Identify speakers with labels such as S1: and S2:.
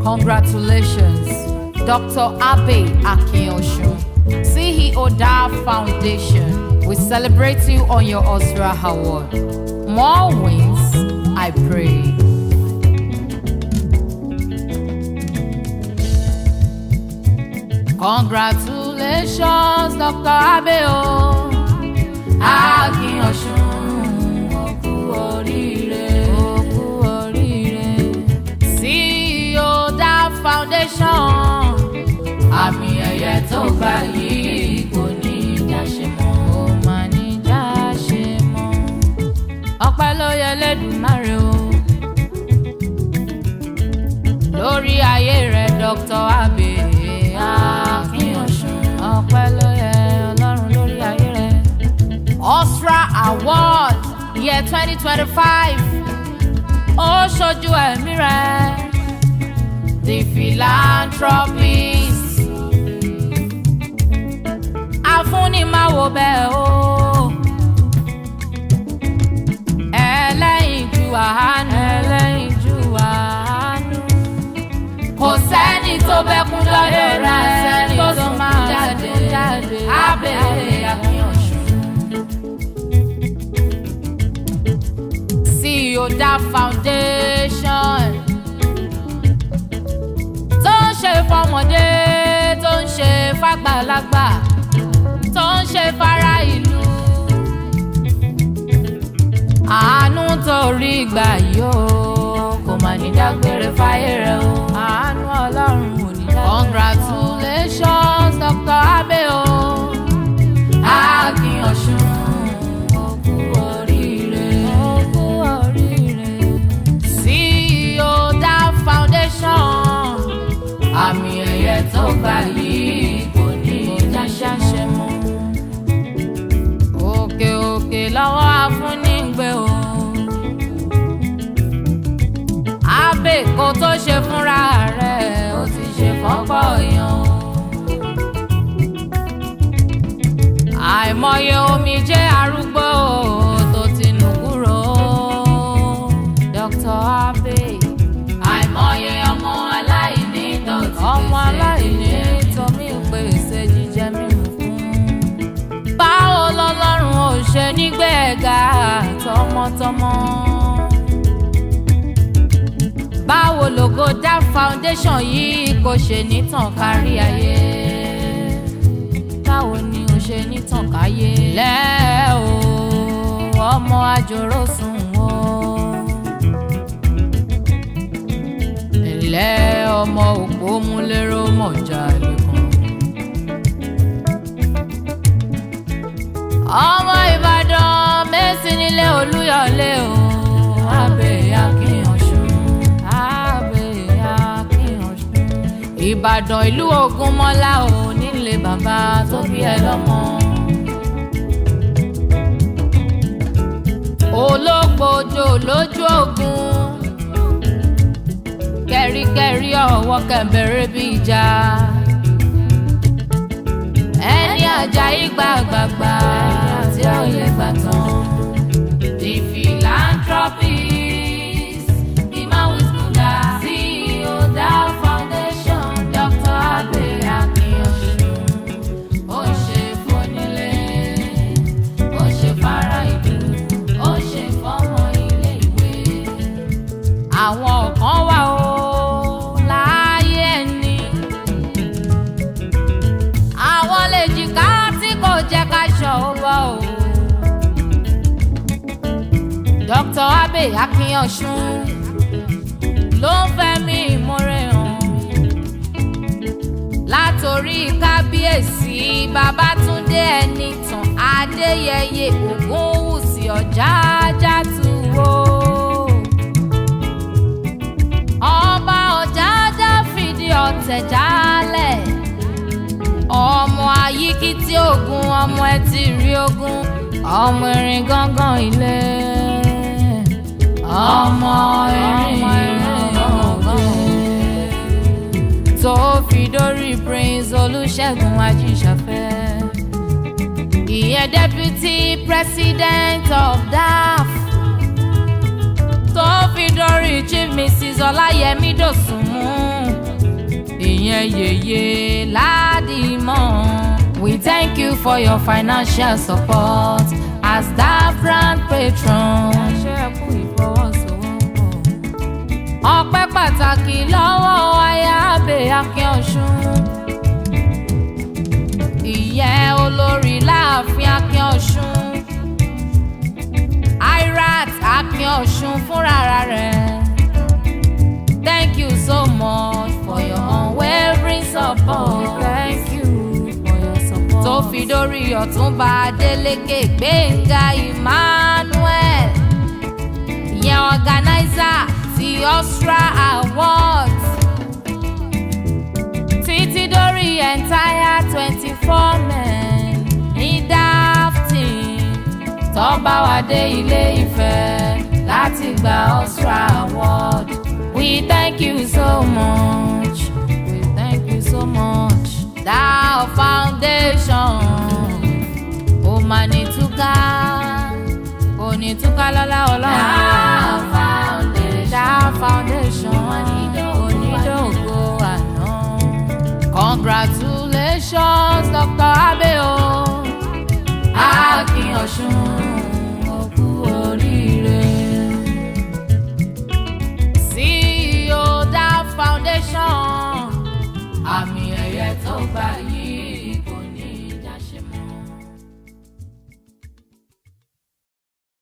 S1: Congratulations, Dr. Abe Akinyosun, CEO DAF Foundation. We celebrate you on your Osra Award. More wins, I pray. Congratulations, Dr. Abe Akinyosun, oku orire, oku orire. CEO DAF Foundation, àmì ẹ̀yẹ tó gbà yìí kò ní dáṣe mọ́, ó máa ní dáṣe mọ́. Ọpẹ́ ló yẹ l'Èdùmàrè o, lórí ayé rẹ̀ Dr. Abe Akinyosun. Ọpẹ́ ló yẹ Ọlọ́run lórí ayé rẹ̀. Osra Award year 2025 ó ṣojú ẹ̀mí rẹ̀. The philanthropist afúnimáwo bẹ́ẹ̀ o, ẹlẹ́yinjú àánú, ẹlẹ́yinjú àánú. Kò sẹ́ni tó bẹ́kún lọ́dọ̀ rẹ̀ tó tún máa jáde. Abe Akinyosun, CEO DAF Foundation, tó ń ṣe fọmọdé, tó ń ṣe fàgbàlagbà, tó ń ṣe fara ìlú. Àánú torí gbà yóò kò mà ní dágbére fáyé rẹ̀ o. Àánú Ọlọ́run ò ní dágbére. Congratulations, Dr. Abe Akinyosun, oku oríire, oku oríire. CEO DAF Foundation, àmì ẹ̀yẹ tó gbà yìí kò ní dáṣe mọ́. Òkè òkè lọ́wọ́ afúnnígbé o. Abe kò tó ṣe fúnra rẹ̀, ó ti ṣe fọ́pọ̀ èèyàn o. Àìmọye omijé arúgbó tó ti nù kúrò, Dr. Abe. Àìmọye ọmọ aláìní tó ti tómi pèsè jíjẹ mímu fún. Báwo lọ́lọ́run ò ṣe nígbẹ̀gà tọmọtọmọ? Báwo lògo DAF Foundation yìí kò ṣe ní tàn kárí ayé? Báwo ni ò ṣe ní tàn káyé? Lẹ́ o, ọmọ àjòrò sùn o. Ilẹ̀ ọmọ òpó múlẹ́rọ mọ̀já lẹ́kàn. Ọmọ Ìbàdàn Mẹ́sì nílé Olúyọ̀lé o. Abe Akinyosun, Abe Akinyosun. Ìbàdàn ìlú Ògúnmọ́lá o, nílé bàbá tó bí ẹ lọ́mọ. Ológbòjò lójú ogun, kẹ̀ríkẹ̀rí ọwọ́ kẹ̀mbẹ̀rẹ̀ bí ìjà. Ẹni Àjàyí gbàgbàgbà tí ó yẹ gbà tán. The philanthropist Imawusuda, CEO DAF Foundation, Dr. Abe Akinyosun. Ó ṣe fónílé, ó ṣe fara ìlú, ó ṣe fọ́mọ ilé ìwé. Àwọn kan wà ó láyé ẹni, àwọn lè jìká tí kò jẹ́ ká ṣọ́ ó bọ́ o. Dr. Abe Akinyosun ló ń fẹ́mi ìmoore hàn. Látòrí kábíyèsí Babátúndé Ẹnìtàn Adéyẹyè Ògúnwùsì Ọ̀jájá Túwó. Ọba Ọ̀jájá fìdí ọ̀tẹ̀ jálẹ̀. Ọmọ Ayíkítí Ògún, ọmọ Ẹtì rí Ògún, ọmọ Erin gángan ilé. Ọmọ Erin gángan tó fi dórí Prince Olúṣẹ́gun Ajíṣafẹ́. Ìyẹn Deputy President of DAF tó Mrs. Ọláyẹmí Dòsùnmú, ìyẹn yèyé Ládìmọ́. We thank you for your financial support as that brand patron. Ọpẹ́ pàtàkì lọ́wọ́ Ayábẹ̀ Akínọ̀ṣun, ìyẹn olórí láàfin Akínọ̀ṣun, Irat Akínọ̀ṣun fúnra rẹ̀. Thank you so much for your unwavering support. Thank you for your support. Tó fi dórí Ọ̀túnba Adélékè Gbénga Emmanuel, ìyẹn organizer ti Osra Awards, títí dórí entire 24 men ní dafting tó bá wa dé Ilé Ifẹ̀ láti gba Osra Award. We thank you so much. We thank you so much. That foundation, ó máa ní túká, kò ní túká lọ́lá Ọlọ́run. That foundation, onídògo àná. Congratulations, Dr. Abeo Akínọ̀ṣun, ó kú oríire. CEO That Foundation, àmì ẹ̀yẹ tó gbà yìí.